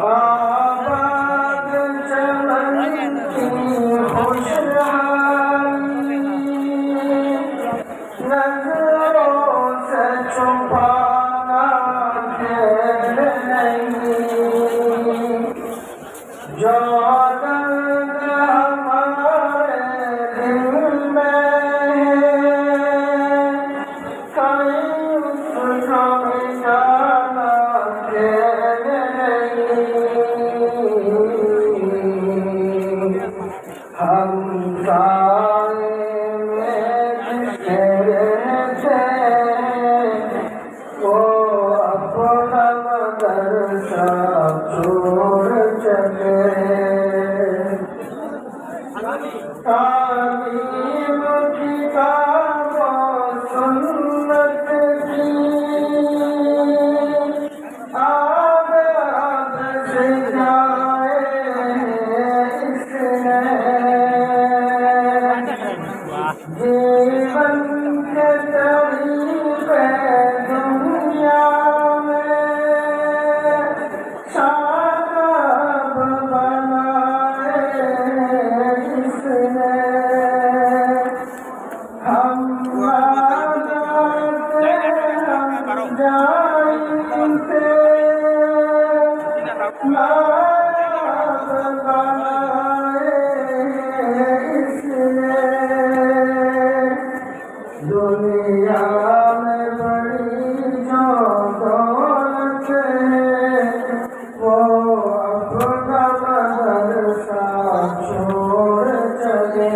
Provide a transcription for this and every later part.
आबाद चमन की खुशहाली नजरों से छुपाना खेल नहीं। जो दर्द हमारे दिल में कहीं उसको मिटाना खेल नहीं। हम साए में जिसके थे वो अपना मदरसा छोड़ चले। तालीम किताबों सुन्नत की आदाब सिखाए इसने। जीवन के तरीके दुनिया में शादाब बनाए इसने। हम जाएंगे नायाब बनाए इसने। दुनिया में बड़ी जो दौलत है वो अपना मदरसा छोड़ चले।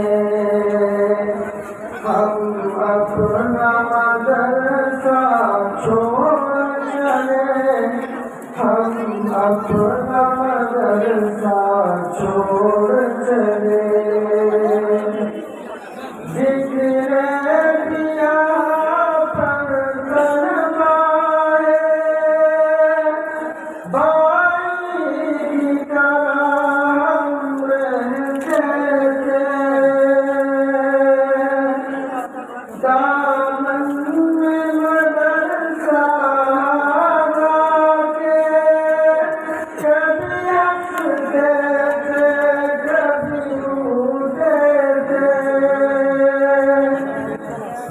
हम अपना मदरसा छोड़ चले। हम अपना मदरसा छोड़ चले। जिक्र दिया पर करवाए बाई की तरह हम रहते थे। दामन में मदरसा के कभी हंसते थे कभी रोते थे।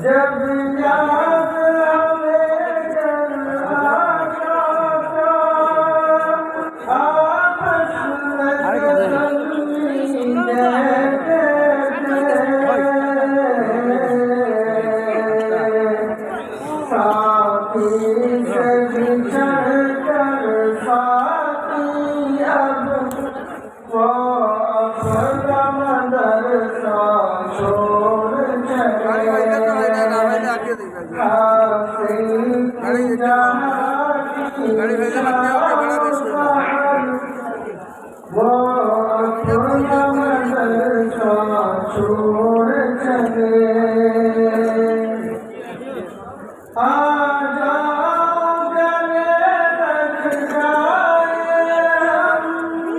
जब याद हमें जल आता था आपस में तसल्ली देते थे। साथी से बिछड़ कर साथी अब वो अपना मदरसा छोड़